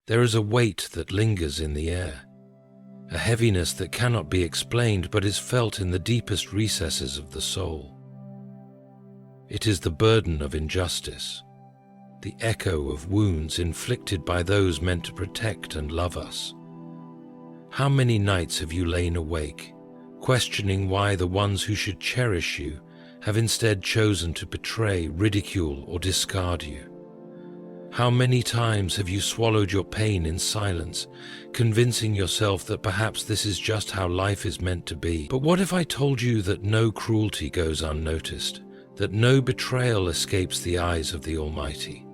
There is a weight that lingers in the air, a heaviness that cannot be explained but is felt in the deepest recesses of the soul. It is the burden of injustice, the echo of wounds inflicted by those meant to protect and love us. How many nights have you lain awake, questioning why the ones who should cherish you have instead chosen to betray, ridicule, or discard you? How many times have you swallowed your pain in silence, convincing yourself that perhaps this is just how life is meant to be? But what if I told you that no cruelty goes unnoticed, that no betrayal escapes the eyes of the Almighty?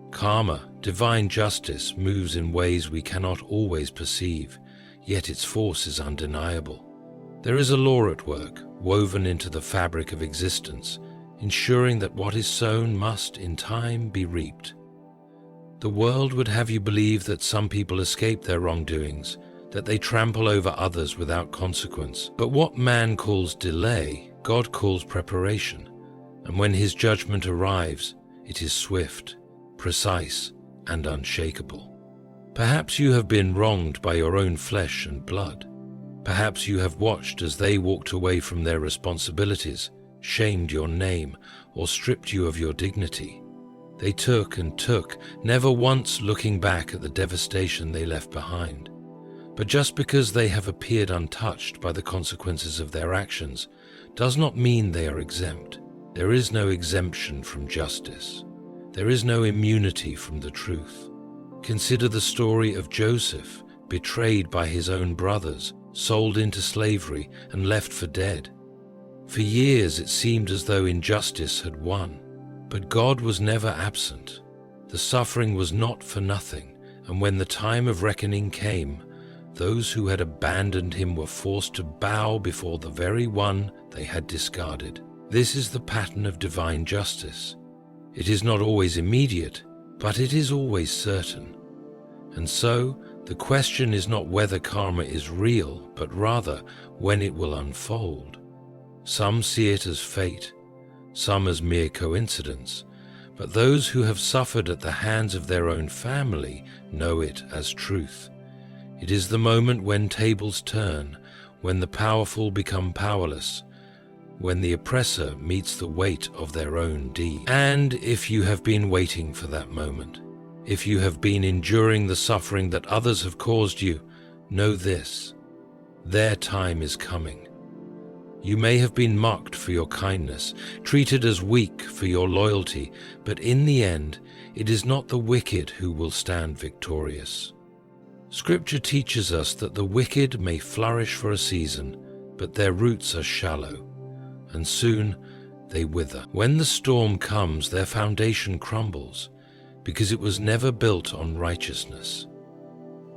Karma, divine justice, moves in ways we cannot always perceive, yet its force is undeniable. There is a law at work, woven into the fabric of existence, ensuring that what is sown must, in time, be reaped. The world would have you believe that some people escape their wrongdoings, that they trample over others without consequence. But what man calls delay, God calls preparation, and when his judgment arrives, it is swift, precise, and unshakable. Perhaps you have been wronged by your own flesh and blood. Perhaps you have watched as they walked away from their responsibilities, shamed your name, or stripped you of your dignity. They took and took, never once looking back at the devastation they left behind. But just because they have appeared untouched by the consequences of their actions does not mean they are exempt. There is no exemption from justice. There is no immunity from the truth. Consider the story of Joseph, betrayed by his own brothers, sold into slavery, and left for dead. For years it seemed as though injustice had won. But God was never absent. The suffering was not for nothing, and when the time of reckoning came, those who had abandoned him were forced to bow before the very one they had discarded. This is the pattern of divine justice. It is not always immediate, but it is always certain. And so, the question is not whether karma is real, but rather when it will unfold. Some see it as fate, some as mere coincidence, but those who have suffered at the hands of their own family know it as truth. It is the moment when tables turn, when the powerful become powerless, when the oppressor meets the weight of their own deed. And if you have been waiting for that moment, if you have been enduring the suffering that others have caused you, know this: their time is coming. You may have been mocked for your kindness, treated as weak for your loyalty, but in the end, it is not the wicked who will stand victorious. Scripture teaches us that the wicked may flourish for a season, but their roots are shallow, and soon they wither. When the storm comes, their foundation crumbles, because it was never built on righteousness.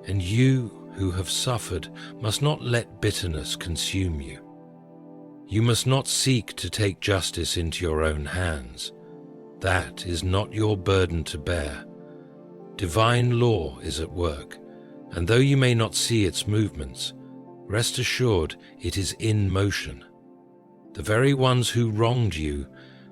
And you who have suffered must not let bitterness consume you. You must not seek to take justice into your own hands. That is not your burden to bear. Divine law is at work, and though you may not see its movements, rest assured it is in motion. The very ones who wronged you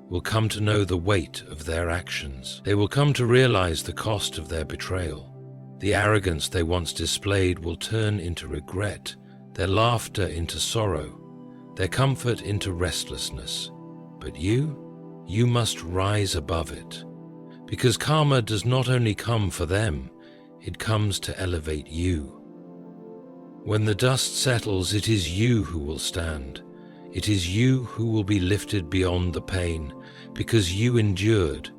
will come to know the weight of their actions. They will come to realize the cost of their betrayal. The arrogance they once displayed will turn into regret, their laughter into sorrow, their comfort into restlessness. But you must rise above it, because karma does not only come for them, it comes to elevate you. When the dust settles, it is you who will stand. It is you who will be lifted beyond the pain, because you endured,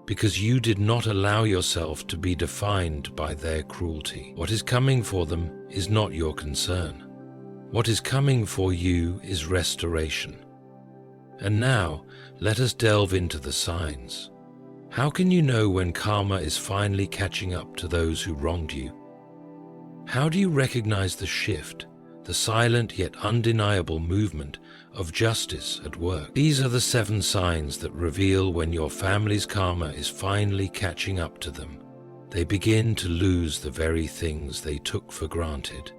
because you did not allow yourself to be defined by their cruelty. What is coming for them is not your concern. What is coming for you is restoration. And now, let us delve into the signs. How can you know when karma is finally catching up to those who wronged you? How do you recognize the shift, the silent yet undeniable movement of justice at work? These are the 7 signs that reveal when your family's karma is finally catching up to them. They begin to lose the very things they took for granted.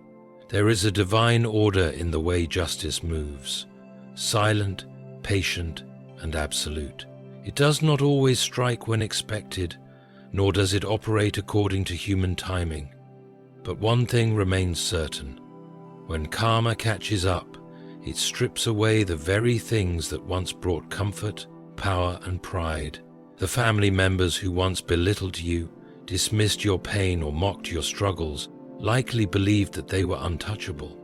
There is a divine order in the way justice moves, silent, patient, and absolute. It does not always strike when expected, nor does it operate according to human timing. But one thing remains certain. When karma catches up, it strips away the very things that once brought comfort, power, and pride. The family members who once belittled you, dismissed your pain, or mocked your struggles likely believed that they were untouchable.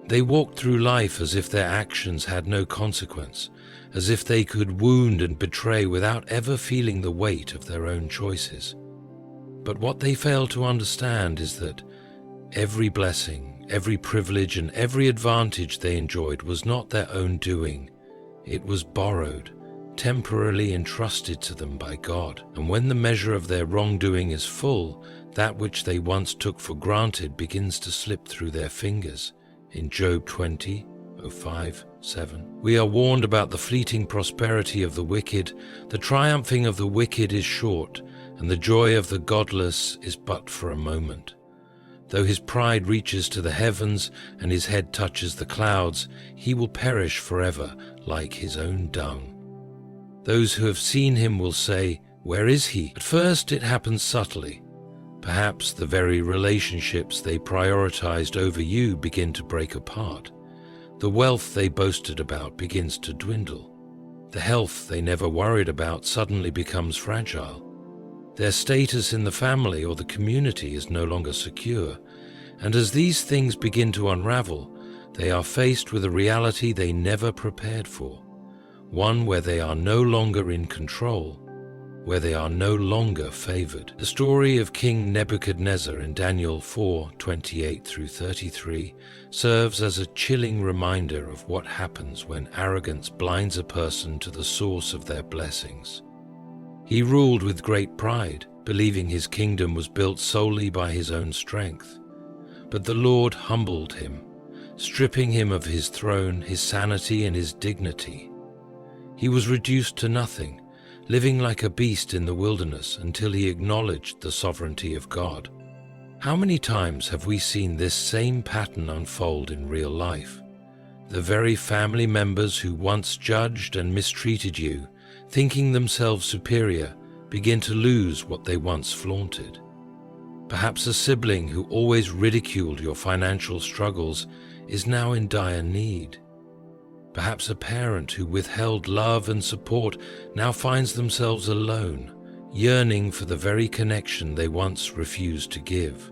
They walked through life as if their actions had no consequence, as if they could wound and betray without ever feeling the weight of their own choices. But what they fail to understand is that every blessing, every privilege, and every advantage they enjoyed was not their own doing. It was borrowed, temporarily entrusted to them by God. And when the measure of their wrongdoing is full, that which they once took for granted begins to slip through their fingers. In Job 20:5-7, we are warned about the fleeting prosperity of the wicked. The triumphing of the wicked is short, and the joy of the godless is but for a moment. Though his pride reaches to the heavens and his head touches the clouds, he will perish forever like his own dung. Those who have seen him will say, "Where is he?" At first it happens subtly. Perhaps the very relationships they prioritized over you begin to break apart. The wealth they boasted about begins to dwindle. The health they never worried about suddenly becomes fragile. Their status in the family or the community is no longer secure, and as these things begin to unravel, they are faced with a reality they never prepared for, one where they are no longer in control, where they are no longer favored. The story of King Nebuchadnezzar in Daniel 4:28-33 serves as a chilling reminder of what happens when arrogance blinds a person to the source of their blessings. He ruled with great pride, believing his kingdom was built solely by his own strength. But the Lord humbled him, stripping him of his throne, his sanity, and his dignity. He was reduced to nothing, living like a beast in the wilderness until he acknowledged the sovereignty of God. How many times have we seen this same pattern unfold in real life? The very family members who once judged and mistreated you, thinking themselves superior, begin to lose what they once flaunted. Perhaps a sibling who always ridiculed your financial struggles is now in dire need. Perhaps a parent who withheld love and support now finds themselves alone, yearning for the very connection they once refused to give.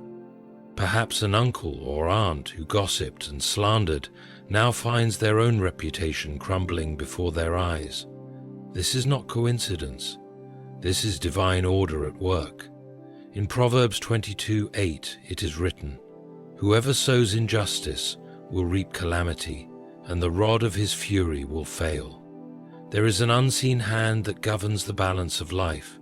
Perhaps an uncle or aunt who gossiped and slandered now finds their own reputation crumbling before their eyes. This is not coincidence. This is divine order at work. In Proverbs 22:8 it is written, "Whoever sows injustice will reap calamity, and the rod of his fury will fail." There is an unseen hand that governs the balance of life.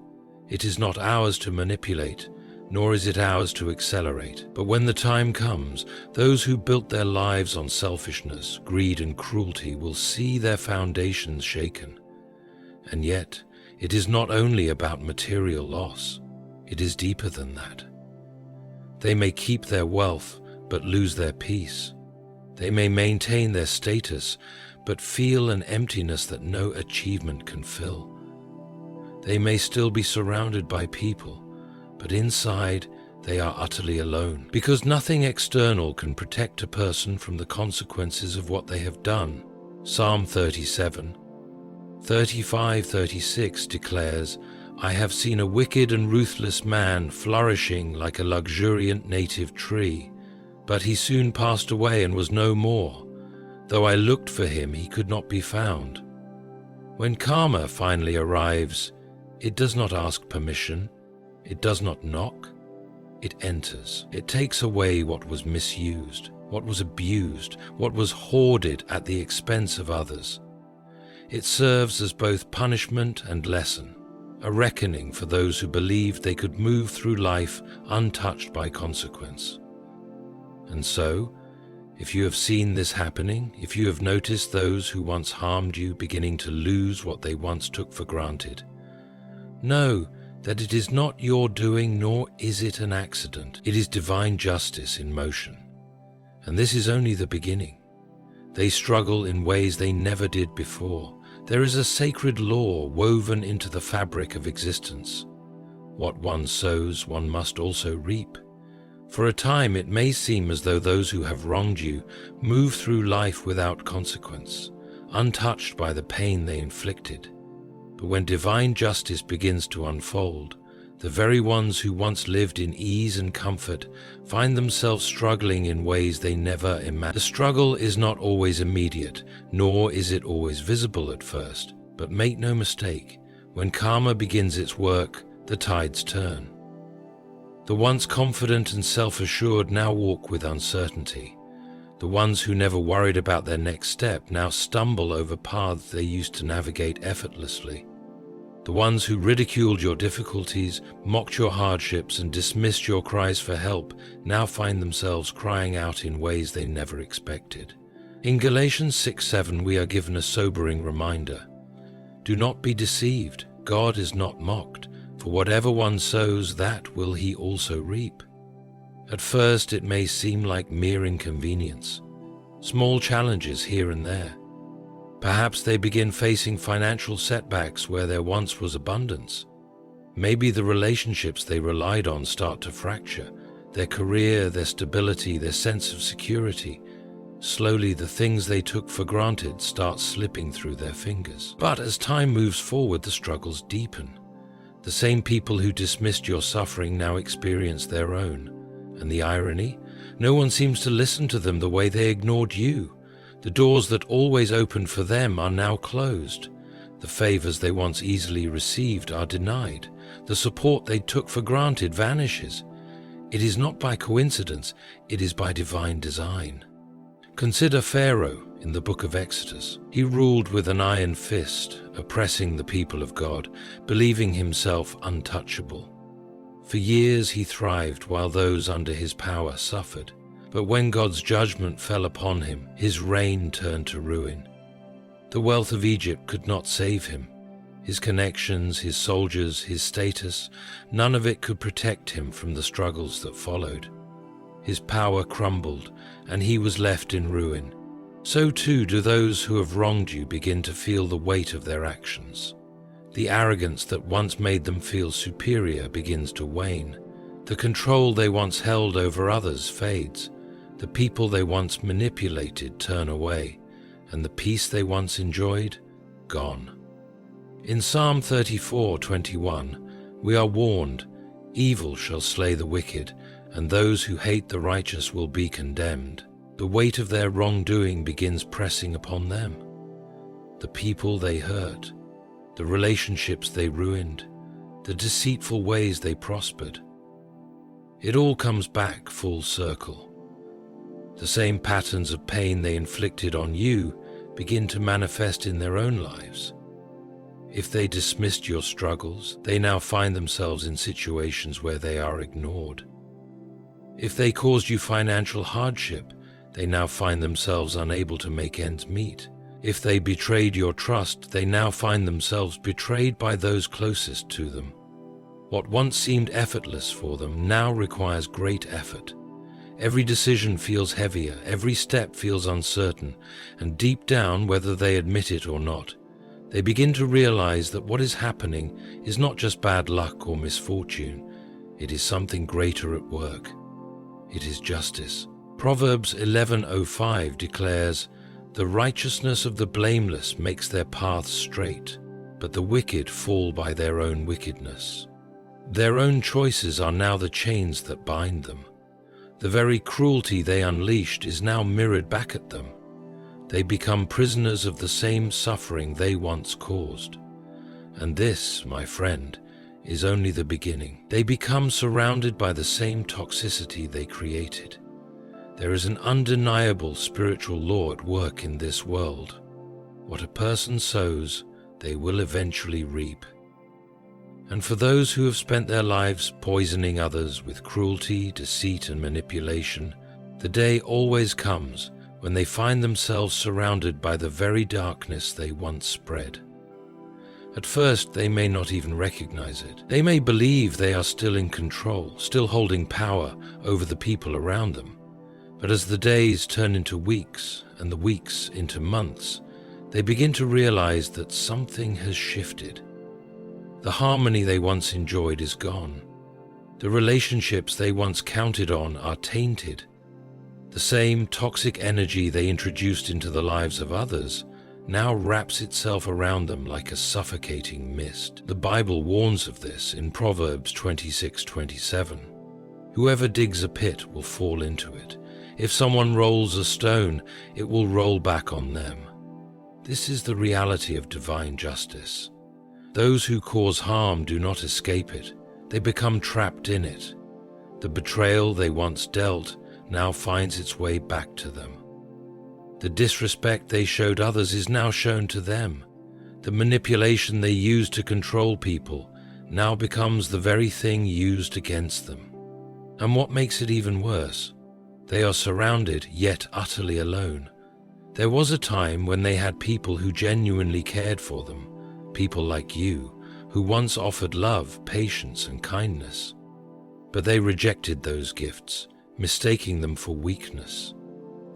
It is not ours to manipulate, nor is it ours to accelerate. But when the time comes, those who built their lives on selfishness, greed, and cruelty will see their foundations shaken. And yet, it is not only about material loss. It is deeper than that. They may keep their wealth, but lose their peace. They may maintain their status, but feel an emptiness that no achievement can fill. They may still be surrounded by people, but inside they are utterly alone, because nothing external can protect a person from the consequences of what they have done. Psalm 37:35-36 declares, "I have seen a wicked and ruthless man flourishing like a luxuriant native tree. But he soon passed away and was no more. Though I looked for him, he could not be found." When karma finally arrives, it does not ask permission. It does not knock. It enters. It takes away what was misused, what was abused, what was hoarded at the expense of others. It serves as both punishment and lesson, a reckoning for those who believed they could move through life untouched by consequence. And so, if you have seen this happening, if you have noticed those who once harmed you beginning to lose what they once took for granted, know that it is not your doing, nor is it an accident. It is divine justice in motion. And this is only the beginning. They struggle in ways they never did before. There is a sacred law woven into the fabric of existence. What one sows, one must also reap. For a time it may seem as though those who have wronged you move through life without consequence, untouched by the pain they inflicted. But when divine justice begins to unfold, the very ones who once lived in ease and comfort find themselves struggling in ways they never imagined. The struggle is not always immediate, nor is it always visible at first. But make no mistake, when karma begins its work, the tides turn. The once confident and self-assured now walk with uncertainty. The ones who never worried about their next step now stumble over paths they used to navigate effortlessly. The ones who ridiculed your difficulties, mocked your hardships, and dismissed your cries for help now find themselves crying out in ways they never expected. In Galatians 6:7 we are given a sobering reminder. Do not be deceived, God is not mocked, for whatever one sows, that will he also reap. At first it may seem like mere inconvenience, small challenges here and there. Perhaps they begin facing financial setbacks where there once was abundance. Maybe the relationships they relied on start to fracture, their career, their stability, their sense of security. Slowly the things they took for granted start slipping through their fingers. But as time moves forward, the struggles deepen. The same people who dismissed your suffering now experience their own. And the irony? No one seems to listen to them the way they ignored you. The doors that always opened for them are now closed. The favors they once easily received are denied. The support they took for granted vanishes. It is not by coincidence, it is by divine design. Consider Pharaoh in the book of Exodus. He ruled with an iron fist, oppressing the people of God, believing himself untouchable. For years he thrived while those under his power suffered. But when God's judgment fell upon him, his reign turned to ruin. The wealth of Egypt could not save him. His connections, his soldiers, his status, none of it could protect him from the struggles that followed. His power crumbled, and he was left in ruin. So too do those who have wronged you begin to feel the weight of their actions. The arrogance that once made them feel superior begins to wane. The control they once held over others fades. The people they once manipulated turn away, and the peace they once enjoyed, gone. In Psalm 34:21, we are warned, evil shall slay the wicked, and those who hate the righteous will be condemned. The weight of their wrongdoing begins pressing upon them. The people they hurt, the relationships they ruined, the deceitful ways they prospered. It all comes back full circle. The same patterns of pain they inflicted on you begin to manifest in their own lives. If they dismissed your struggles, they now find themselves in situations where they are ignored. If they caused you financial hardship, they now find themselves unable to make ends meet. If they betrayed your trust, they now find themselves betrayed by those closest to them. What once seemed effortless for them now requires great effort. Every decision feels heavier, every step feels uncertain, and deep down, whether they admit it or not, they begin to realize that what is happening is not just bad luck or misfortune, it is something greater at work. It is justice. Proverbs 11:05 declares, "The righteousness of the blameless makes their paths straight, but the wicked fall by their own wickedness." Their own choices are now the chains that bind them. The very cruelty they unleashed is now mirrored back at them. They become prisoners of the same suffering they once caused. And this, my friend, is only the beginning. They become surrounded by the same toxicity they created. There is an undeniable spiritual law at work in this world. What a person sows, they will eventually reap. And for those who have spent their lives poisoning others with cruelty, deceit, and manipulation, the day always comes when they find themselves surrounded by the very darkness they once spread. At first, they may not even recognize it. They may believe they are still in control, still holding power over the people around them. But as the days turn into weeks and the weeks into months, they begin to realize that something has shifted. The harmony they once enjoyed is gone. The relationships they once counted on are tainted. The same toxic energy they introduced into the lives of others now wraps itself around them like a suffocating mist. The Bible warns of this in Proverbs 26:27. Whoever digs a pit will fall into it. If someone rolls a stone, it will roll back on them. This is the reality of divine justice. Those who cause harm do not escape it. They become trapped in it. The betrayal they once dealt now finds its way back to them. The disrespect they showed others is now shown to them. The manipulation they used to control people now becomes the very thing used against them. And what makes it even worse, they are surrounded yet utterly alone. There was a time when they had people who genuinely cared for them, people like you, who once offered love, patience, and kindness. But they rejected those gifts, mistaking them for weakness.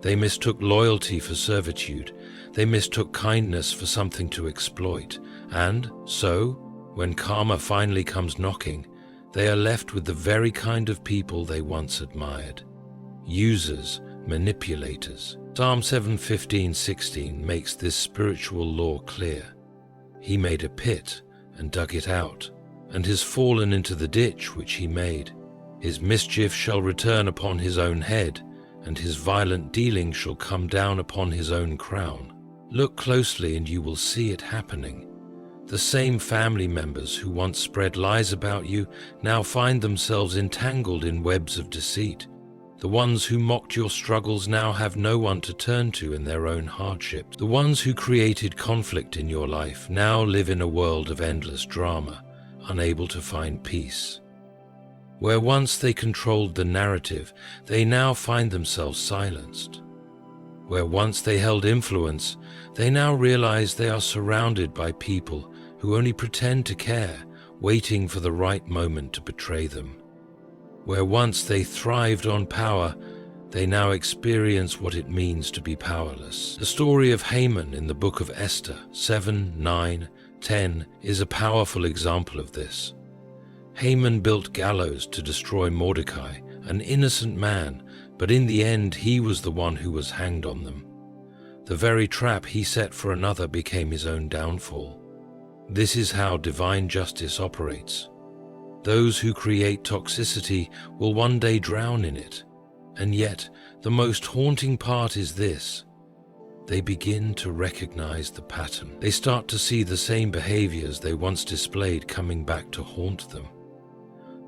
They mistook loyalty for servitude. They mistook kindness for something to exploit. And so, when karma finally comes knocking, they are left with the very kind of people they once admired. Users, manipulators. Psalm 7:15-16 makes this spiritual law clear. He made a pit and dug it out, and has fallen into the ditch which he made. His mischief shall return upon his own head, and his violent dealing shall come down upon his own crown. Look closely and you will see it happening. The same family members who once spread lies about you now find themselves entangled in webs of deceit. The ones who mocked your struggles now have no one to turn to in their own hardships. The ones who created conflict in your life now live in a world of endless drama, unable to find peace. Where once they controlled the narrative, they now find themselves silenced. Where once they held influence, they now realize they are surrounded by people who only pretend to care, waiting for the right moment to betray them. Where once they thrived on power, they now experience what it means to be powerless. The story of Haman in the book of Esther 7, 9, 10 is a powerful example of this. Haman built gallows to destroy Mordecai, an innocent man, but in the end he was the one who was hanged on them. The very trap he set for another became his own downfall. This is how divine justice operates. Those who create toxicity will one day drown in it. And yet, the most haunting part is this. They begin to recognize the pattern. They start to see the same behaviors they once displayed coming back to haunt them.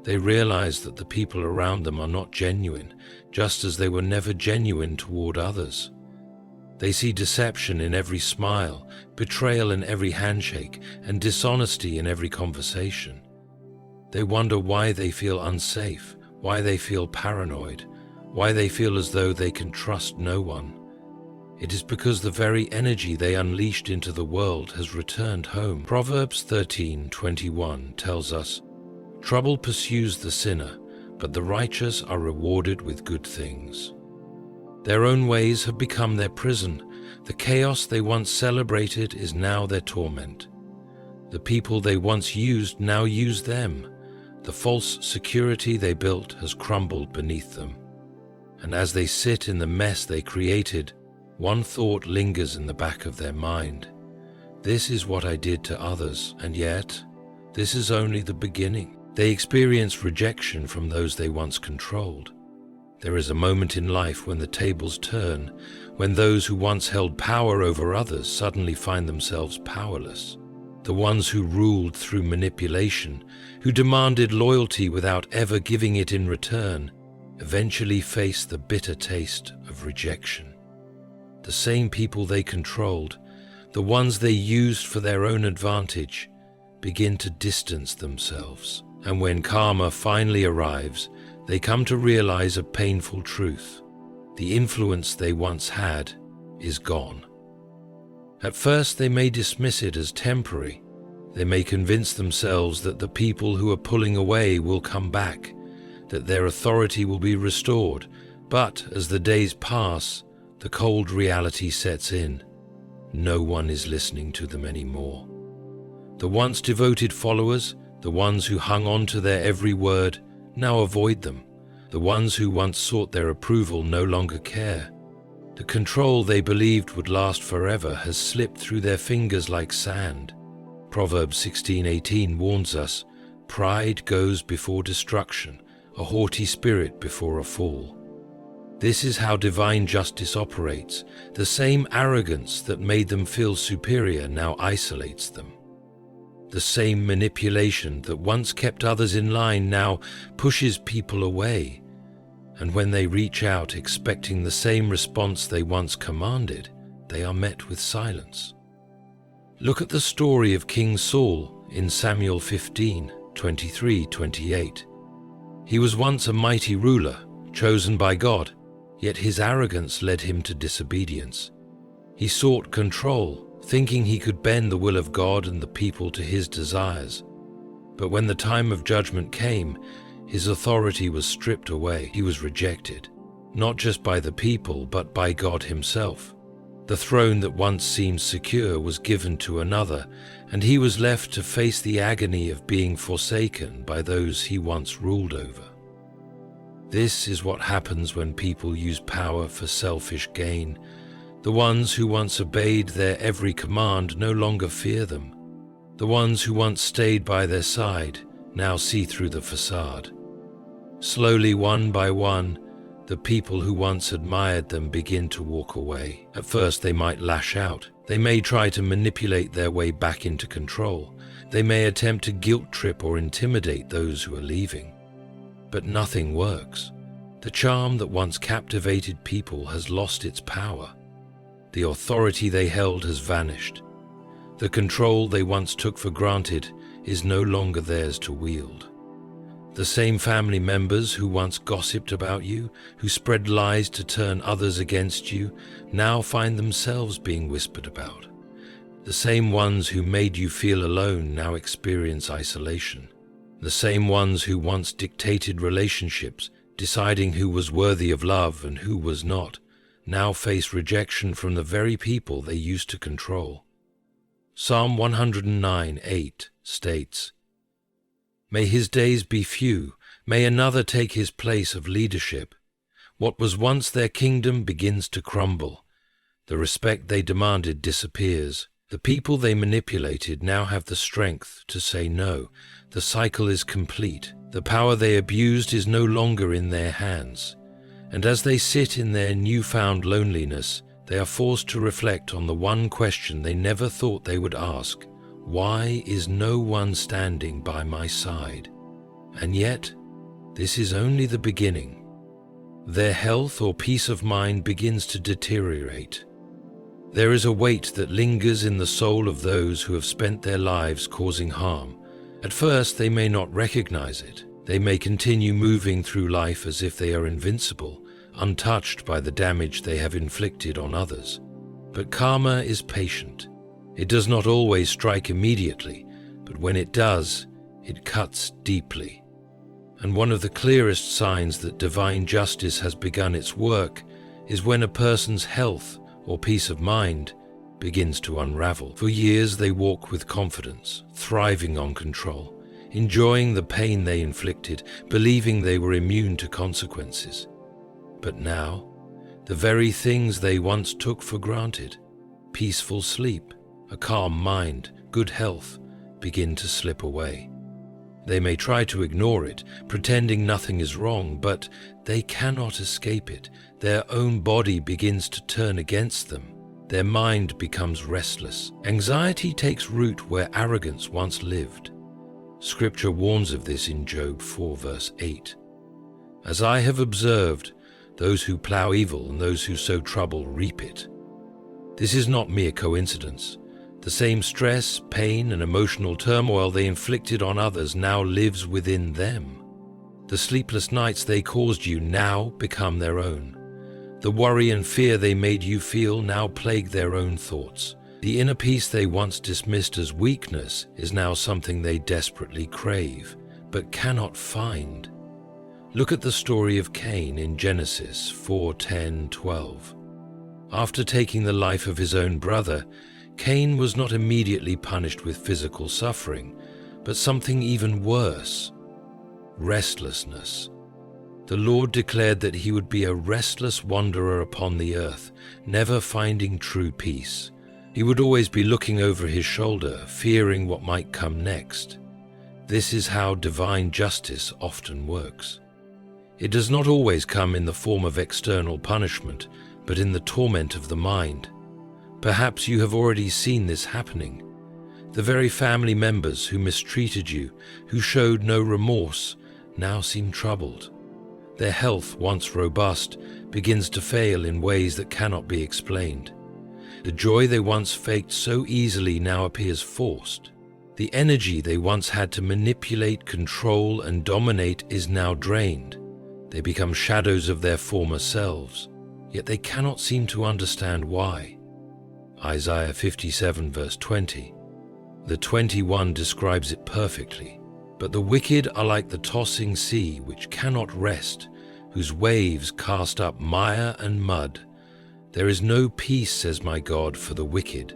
They realize that the people around them are not genuine, just as they were never genuine toward others. They see deception in every smile, betrayal in every handshake, and dishonesty in every conversation. They wonder why they feel unsafe, why they feel paranoid, why they feel as though they can trust no one. It is because the very energy they unleashed into the world has returned home. Proverbs 13:21 tells us, "Trouble pursues the sinner, but the righteous are rewarded with good things." Their own ways have become their prison. The chaos they once celebrated is now their torment. The people they once used now use them. The false security they built has crumbled beneath them. And as they sit in the mess they created, one thought lingers in the back of their mind. This is what I did to others, and yet, this is only the beginning. They experience rejection from those they once controlled. There is a moment in life when the tables turn, when those who once held power over others suddenly find themselves powerless. The ones who ruled through manipulation, who demanded loyalty without ever giving it in return, eventually face the bitter taste of rejection. The same people they controlled, the ones they used for their own advantage, begin to distance themselves. And when karma finally arrives, they come to realize a painful truth. The influence they once had is gone. At first they may dismiss it as temporary. They may convince themselves that the people who are pulling away will come back, that their authority will be restored. But as the days pass, the cold reality sets in. No one is listening to them anymore. The once devoted followers, the ones who hung on to their every word, now avoid them. The ones who once sought their approval no longer care. The control they believed would last forever has slipped through their fingers like sand. Proverbs 16:18 warns us, "Pride goes before destruction, a haughty spirit before a fall." This is how divine justice operates. The same arrogance that made them feel superior now isolates them. The same manipulation that once kept others in line now pushes people away. And when they reach out expecting the same response they once commanded, they are met with silence. Look at the story of King Saul in Samuel 15:23-28. He was once a mighty ruler, chosen by God, yet his arrogance led him to disobedience. He sought control, thinking he could bend the will of God and the people to his desires. But when the time of judgment came, his authority was stripped away. He was rejected, not just by the people, but by God himself. The throne that once seemed secure was given to another, and he was left to face the agony of being forsaken by those he once ruled over. This is what happens when people use power for selfish gain. The ones who once obeyed their every command no longer fear them. The ones who once stayed by their side now see through the facade. Slowly, one by one, the people who once admired them begin to walk away. At first they might lash out. They may try to manipulate their way back into control. They may attempt to guilt trip or intimidate those who are leaving. But nothing works. The charm that once captivated people has lost its power. The authority they held has vanished. The control they once took for granted is no longer theirs to wield. The same family members who once gossiped about you, who spread lies to turn others against you, now find themselves being whispered about. The same ones who made you feel alone now experience isolation. The same ones who once dictated relationships, deciding who was worthy of love and who was not, now face rejection from the very people they used to control. Psalm 109:8 states, "May his days be few, may another take his place of leadership. What was once their kingdom begins to crumble. The respect they demanded disappears. The people they manipulated now have the strength to say no. The cycle is complete. The power they abused is no longer in their hands. And as they sit in their newfound loneliness, they are forced to reflect on the one question they never thought they would ask. Why is no one standing by my side? And yet, this is only the beginning. Their health or peace of mind begins to deteriorate. There is a weight that lingers in the soul of those who have spent their lives causing harm. At first, they may not recognize it. They may continue moving through life as if they are invincible, untouched by the damage they have inflicted on others. But karma is patient. It does not always strike immediately, but when it does, it cuts deeply. And one of the clearest signs that divine justice has begun its work is when a person's health or peace of mind begins to unravel. For years they walk with confidence, thriving on control, enjoying the pain they inflicted, believing they were immune to consequences. But now, the very things they once took for granted, peaceful sleep, a calm mind, good health, begin to slip away. They may try to ignore it, pretending nothing is wrong, but they cannot escape it. Their own body begins to turn against them. Their mind becomes restless. Anxiety takes root where arrogance once lived. Scripture warns of this in Job 4 verse 8. As I have observed, those who plow evil and those who sow trouble reap it. This is not mere coincidence. The same stress, pain, and emotional turmoil they inflicted on others now lives within them. The sleepless nights they caused you now become their own. The worry and fear they made you feel now plague their own thoughts. The inner peace they once dismissed as weakness is now something they desperately crave, but cannot find. Look at the story of Cain in Genesis 4:10-12. After taking the life of his own brother, Cain was not immediately punished with physical suffering, but something even worse: restlessness. The Lord declared that he would be a restless wanderer upon the earth, never finding true peace. He would always be looking over his shoulder, fearing what might come next. This is how divine justice often works. It does not always come in the form of external punishment, but in the torment of the mind. Perhaps you have already seen this happening. The very family members who mistreated you, who showed no remorse, now seem troubled. Their health, once robust, begins to fail in ways that cannot be explained. The joy they once faked so easily now appears forced. The energy they once had to manipulate, control, and dominate is now drained. They become shadows of their former selves, yet they cannot seem to understand why. Isaiah 57 verse 20. The 21 describes it perfectly. But the wicked are like the tossing sea which cannot rest, whose waves cast up mire and mud. There is no peace, says my God, for the wicked.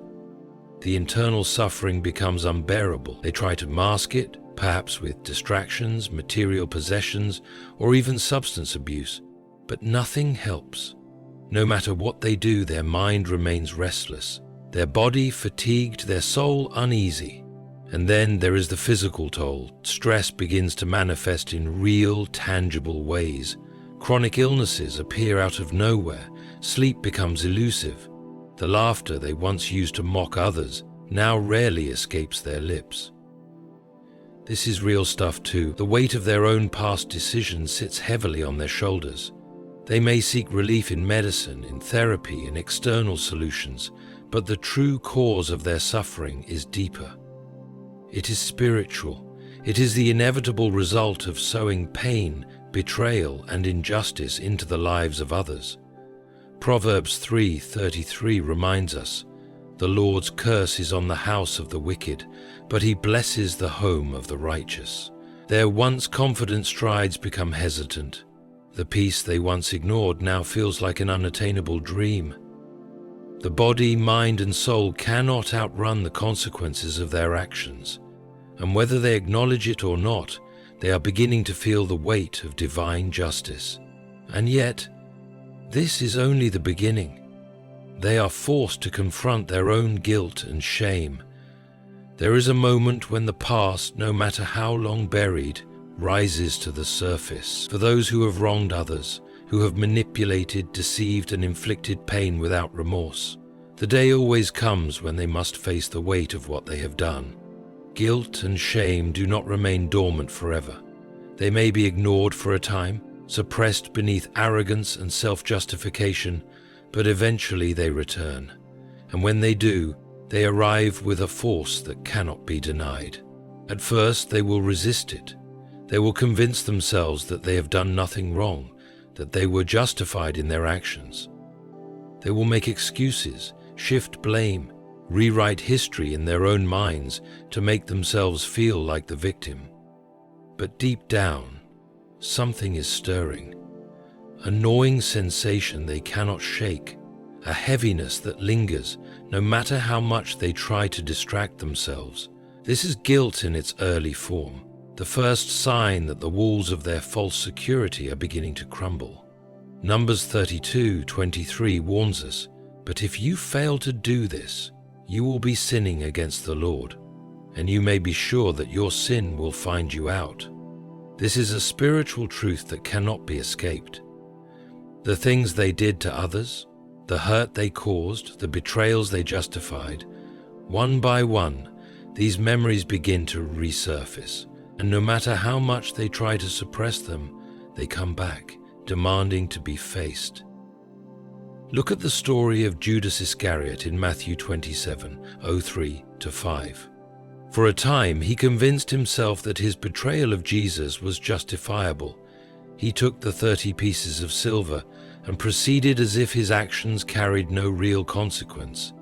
The internal suffering becomes unbearable. They try to mask it, perhaps with distractions, material possessions, or even substance abuse, but nothing helps. No matter what they do, their mind remains restless, their body fatigued, their soul uneasy. And then there is the physical toll. Stress begins to manifest in real, tangible ways. Chronic illnesses appear out of nowhere. Sleep becomes elusive. The laughter they once used to mock others now rarely escapes their lips. This is real stuff too. The weight of their own past decisions sits heavily on their shoulders. They may seek relief in medicine, in therapy, in external solutions, but the true cause of their suffering is deeper. It is spiritual. It is the inevitable result of sowing pain, betrayal, and injustice into the lives of others. Proverbs 3:33 reminds us, "The Lord's curse is on the house of the wicked, but he blesses the home of the righteous." Their once confident strides become hesitant. The peace they once ignored now feels like an unattainable dream. The body, mind, and soul cannot outrun the consequences of their actions, and whether they acknowledge it or not, they are beginning to feel the weight of divine justice. And yet, this is only the beginning. They are forced to confront their own guilt and shame. There is a moment when the past, no matter how long buried, rises to the surface. For those who have wronged others, who have manipulated, deceived, and inflicted pain without remorse, the day always comes when they must face the weight of what they have done. Guilt and shame do not remain dormant forever. They may be ignored for a time, suppressed beneath arrogance and self-justification, but eventually they return. And when they do, they arrive with a force that cannot be denied. At first, they will resist it. They will convince themselves that they have done nothing wrong, that they were justified in their actions. They will make excuses, shift blame, rewrite history in their own minds to make themselves feel like the victim. But deep down, something is stirring. A gnawing sensation they cannot shake, a heaviness that lingers no matter how much they try to distract themselves. This is guilt in its early form, the first sign that the walls of their false security are beginning to crumble. Numbers 32:23 warns us, "But if you fail to do this, you will be sinning against the Lord, and you may be sure that your sin will find you out." This is a spiritual truth that cannot be escaped. The things they did to others, the hurt they caused, the betrayals they justified, one by one, these memories begin to resurface. And no matter how much they try to suppress them, they come back, demanding to be faced. Look at the story of Judas Iscariot in Matthew 27:03-5. For a time, he convinced himself that his betrayal of Jesus was justifiable. He took the 30 pieces of silver and proceeded as if his actions carried no real consequence.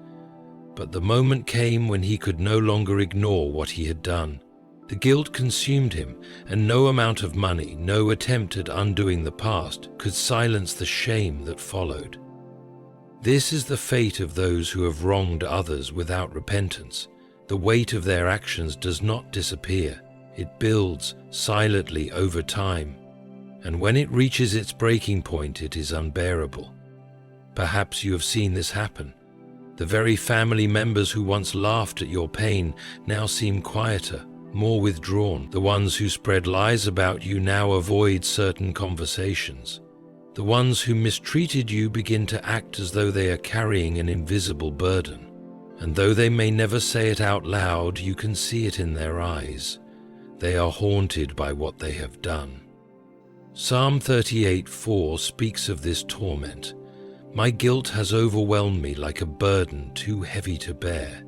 But the moment came when he could no longer ignore what he had done. The guilt consumed him, and no amount of money, no attempt at undoing the past, could silence the shame that followed. This is the fate of those who have wronged others without repentance. The weight of their actions does not disappear. It builds silently over time, and when it reaches its breaking point, it is unbearable. Perhaps you have seen this happen. The very family members who once laughed at your pain now seem quieter, more withdrawn. The ones who spread lies about you now avoid certain conversations. The ones who mistreated you begin to act as though they are carrying an invisible burden. And though they may never say it out loud, you can see it in their eyes. They are haunted by what they have done. Psalm 38:4 speaks of this torment. My guilt has overwhelmed me like a burden too heavy to bear.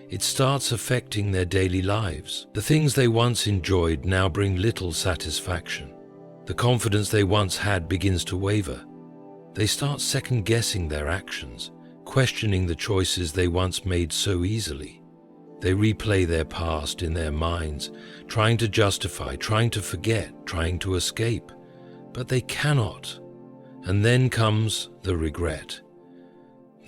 It starts affecting their daily lives. The things they once enjoyed now bring little satisfaction. The confidence they once had begins to waver. They start second-guessing their actions, questioning the choices they once made so easily. They replay their past in their minds, trying to justify, trying to forget, trying to escape. But they cannot. And then comes the regret.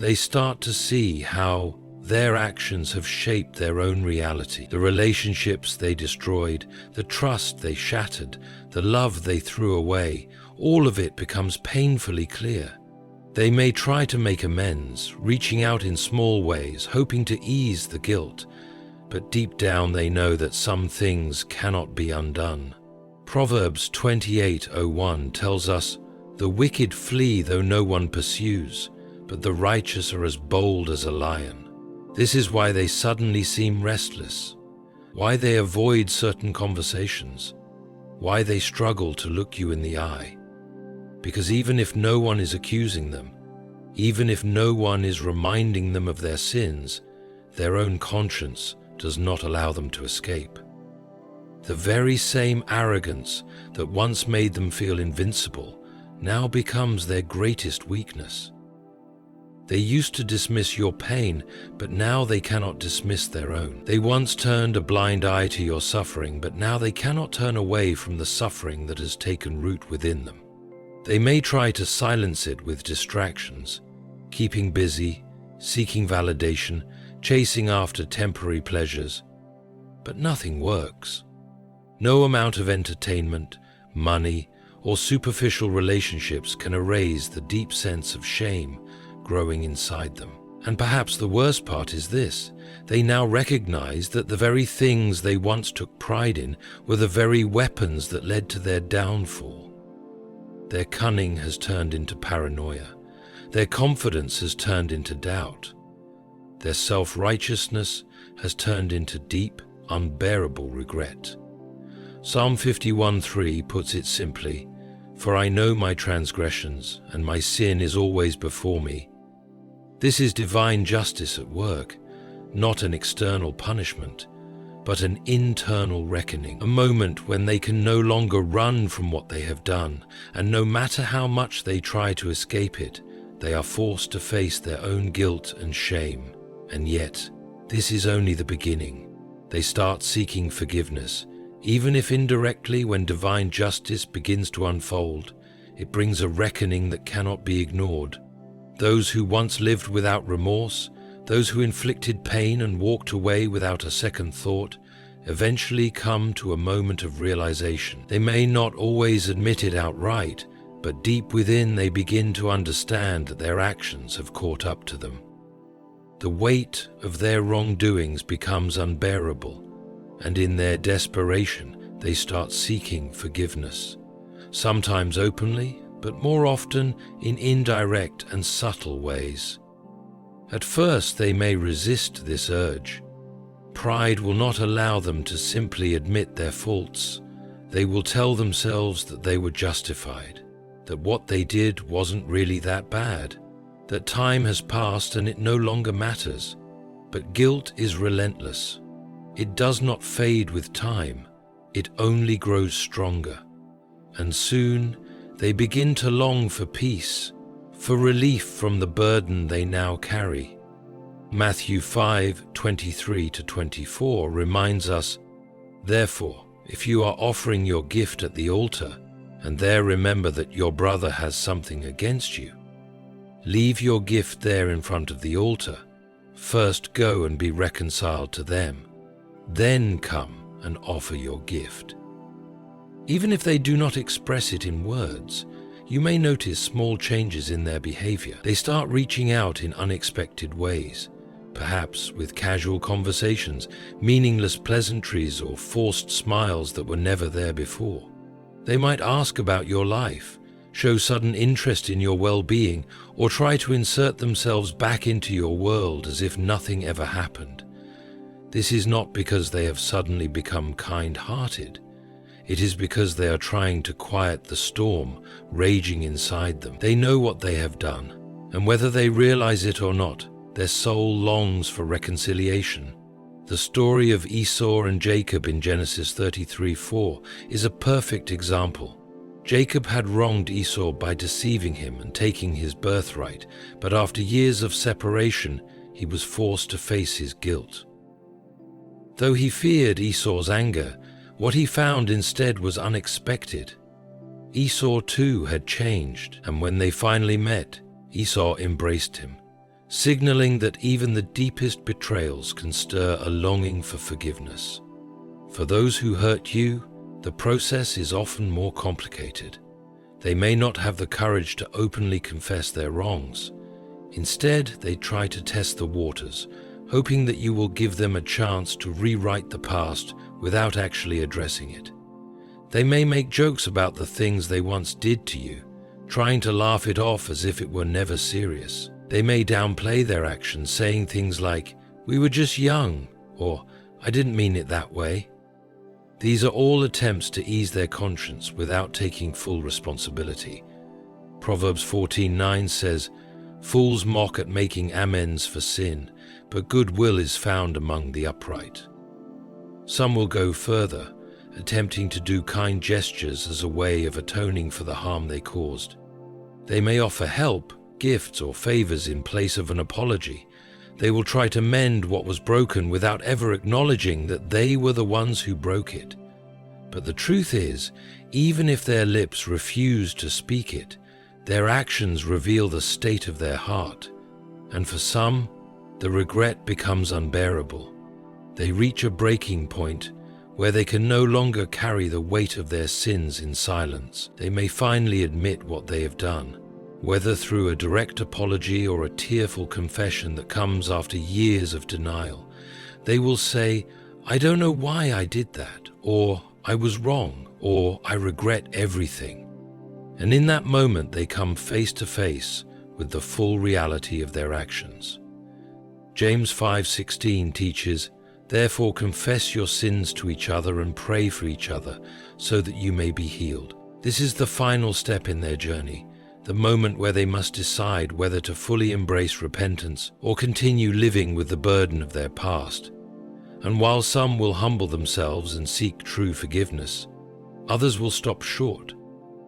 They start to see how their actions have shaped their own reality, the relationships they destroyed, the trust they shattered, the love they threw away. All of it becomes painfully clear. They may try to make amends, reaching out in small ways, hoping to ease the guilt, but deep down they know that some things cannot be undone. Proverbs 28:01 tells us, "The wicked flee though no one pursues, but the righteous are as bold as a lion." This is why they suddenly seem restless, why they avoid certain conversations, why they struggle to look you in the eye. Because even if no one is accusing them, even if no one is reminding them of their sins, their own conscience does not allow them to escape. The very same arrogance that once made them feel invincible now becomes their greatest weakness. They used to dismiss your pain, but now they cannot dismiss their own. They once turned a blind eye to your suffering, but now they cannot turn away from the suffering that has taken root within them. They may try to silence it with distractions, keeping busy, seeking validation, chasing after temporary pleasures, but nothing works. No amount of entertainment, money, or superficial relationships can erase the deep sense of shame growing inside them. And perhaps the worst part is this: they now recognize that the very things they once took pride in were the very weapons that led to their downfall. Their cunning has turned into paranoia. Their confidence has turned into doubt. Their self-righteousness has turned into deep, unbearable regret. Psalm 51:3 puts it simply, "For I know my transgressions, and my sin is always before me." This is divine justice at work, not an external punishment, but an internal reckoning, a moment when they can no longer run from what they have done, and no matter how much they try to escape it, they are forced to face their own guilt and shame. And yet, this is only the beginning. They start seeking forgiveness, even if indirectly. When divine justice begins to unfold, it brings a reckoning that cannot be ignored. Those who once lived without remorse, those who inflicted pain and walked away without a second thought, eventually come to a moment of realization. They may not always admit it outright, but deep within they begin to understand that their actions have caught up to them. The weight of their wrongdoings becomes unbearable, and in their desperation they start seeking forgiveness, sometimes openly, but more often in indirect and subtle ways. At first they may resist this urge. Pride will not allow them to simply admit their faults. They will tell themselves that they were justified, that what they did wasn't really that bad, that time has passed and it no longer matters. But guilt is relentless. It does not fade with time, it only grows stronger. And soon they begin to long for peace, for relief from the burden they now carry. Matthew 5:23-24 reminds us, "Therefore, if you are offering your gift at the altar, and there remember that your brother has something against you, Leave your gift there in front of the altar. First go and be reconciled to them. Then come and offer your gift. Even if they do not express it in words, you may notice small changes in their behavior. They start reaching out in unexpected ways, perhaps with casual conversations, meaningless pleasantries, or forced smiles that were never there before. They might ask about your life, show sudden interest in your well-being, or try to insert themselves back into your world as if nothing ever happened. This is not because they have suddenly become kind-hearted. It is because they are trying to quiet the storm raging inside them. They know what they have done, and whether they realize it or not, their soul longs for reconciliation. The story of Esau and Jacob in Genesis 33:4 is a perfect example. Jacob had wronged Esau by deceiving him and taking his birthright, but after years of separation, he was forced to face his guilt. Though he feared Esau's anger, what he found instead was unexpected. Esau too had changed, and when they finally met, Esau embraced him, signaling that even the deepest betrayals can stir a longing for forgiveness. For those who hurt you, the process is often more complicated. They may not have the courage to openly confess their wrongs. Instead, they try to test the waters, hoping that you will give them a chance to rewrite the past without actually addressing it. They may make jokes about the things they once did to you, trying to laugh it off as if it were never serious. They may downplay their actions, saying things like, "We were just young," or "I didn't mean it that way." These are all attempts to ease their conscience without taking full responsibility. Proverbs 14:9 says, "Fools mock at making amends for sin, but goodwill is found among the upright." Some will go further, attempting to do kind gestures as a way of atoning for the harm they caused. They may offer help, gifts, or favors in place of an apology. They will try to mend what was broken without ever acknowledging that they were the ones who broke it. But the truth is, even if their lips refuse to speak it, their actions reveal the state of their heart. And for some, the regret becomes unbearable. They reach a breaking point where they can no longer carry the weight of their sins in silence. They may finally admit what they have done, whether through a direct apology or a tearful confession that comes after years of denial. They will say, "I don't know why I did that," or "I was wrong," or "I regret everything." And in that moment they come face to face with the full reality of their actions. James 5:16 teaches, "Therefore confess your sins to each other and pray for each other so that you may be healed." This is the final step in their journey, the moment where they must decide whether to fully embrace repentance or continue living with the burden of their past. And while some will humble themselves and seek true forgiveness, others will stop short,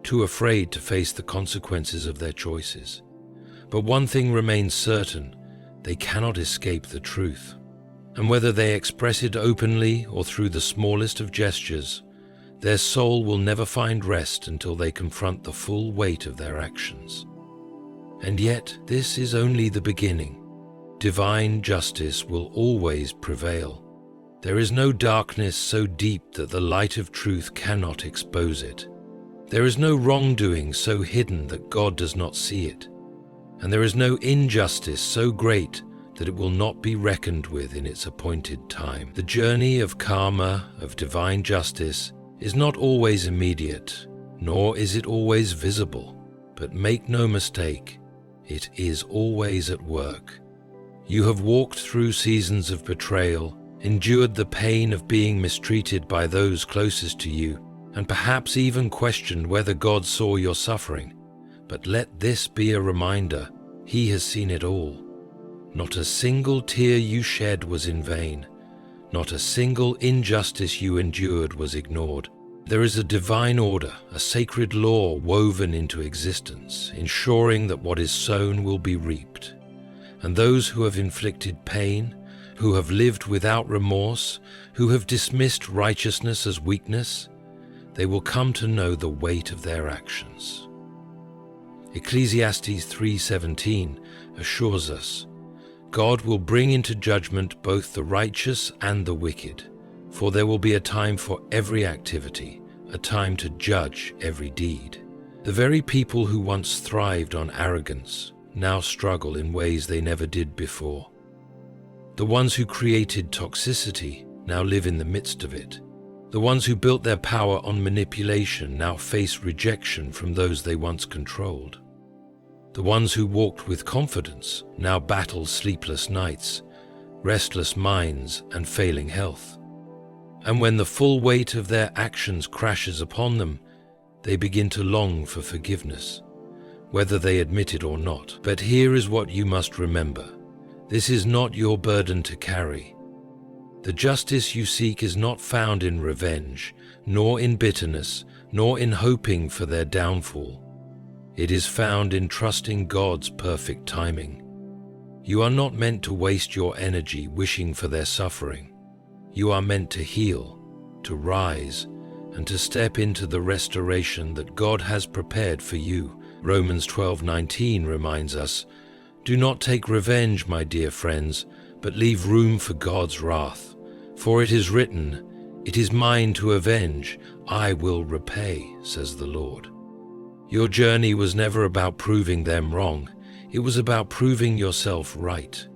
too afraid to face the consequences of their choices. But one thing remains certain: they cannot escape the truth. And whether they express it openly or through the smallest of gestures, their soul will never find rest until they confront the full weight of their actions. And yet, this is only the beginning. Divine justice will always prevail. There is no darkness so deep that the light of truth cannot expose it. There is no wrongdoing so hidden that God does not see it. And there is no injustice so great that it will not be reckoned with in its appointed time. The journey of karma, of divine justice, is not always immediate, nor is it always visible. But make no mistake, it is always at work. You have walked through seasons of betrayal, endured the pain of being mistreated by those closest to you, and perhaps even questioned whether God saw your suffering. But let this be a reminder: He has seen it all. Not a single tear you shed was in vain. Not a single injustice you endured was ignored. There is a divine order, a sacred law woven into existence, ensuring that what is sown will be reaped. And those who have inflicted pain, who have lived without remorse, who have dismissed righteousness as weakness, they will come to know the weight of their actions. Ecclesiastes 3:17 assures us, God will bring into judgment both the righteous and the wicked, for there will be a time for every activity, a time to judge every deed. The very people who once thrived on arrogance now struggle in ways they never did before. The ones who created toxicity now live in the midst of it. The ones who built their power on manipulation now face rejection from those they once controlled. The ones who walked with confidence now battle sleepless nights, restless minds, and failing health. And when the full weight of their actions crashes upon them, they begin to long for forgiveness, whether they admit it or not. But here is what you must remember. This is not your burden to carry. The justice you seek is not found in revenge, nor in bitterness, nor in hoping for their downfall. It is found in trusting God's perfect timing. You are not meant to waste your energy wishing for their suffering. You are meant to heal, to rise, and to step into the restoration that God has prepared for you. Romans 12:19 reminds us, "Do not take revenge, my dear friends, but leave room for God's wrath. For it is written, 'It is mine to avenge, I will repay,' says the Lord." Your journey was never about proving them wrong. It was about proving yourself right.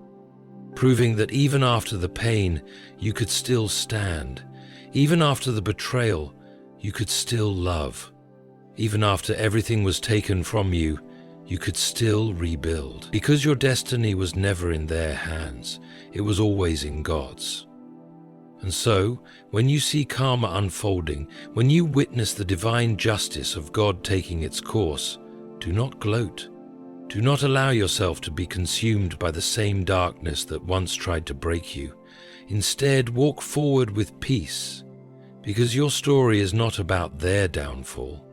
Proving that even after the pain, you could still stand. Even after the betrayal, you could still love. Even after everything was taken from you, you could still rebuild. Because your destiny was never in their hands, it was always in God's. And so, when you see karma unfolding, when you witness the divine justice of God taking its course, do not gloat. Do not allow yourself to be consumed by the same darkness that once tried to break you. Instead, walk forward with peace, because your story is not about their downfall.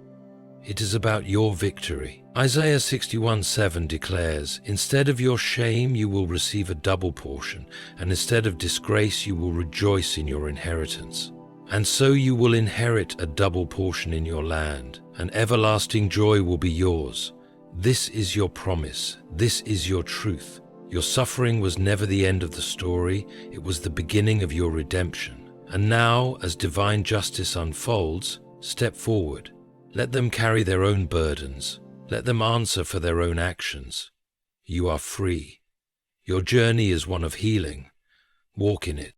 It is about your victory. Isaiah 61:7 declares, "Instead of your shame you will receive a double portion, and instead of disgrace you will rejoice in your inheritance. And so you will inherit a double portion in your land, and everlasting joy will be yours. This is your promise. This is your truth. Your suffering was never the end of the story. It was the beginning of your redemption. And now, as divine justice unfolds, step forward. Let them carry their own burdens. Let them answer for their own actions. You are free. Your journey is one of healing. Walk in it.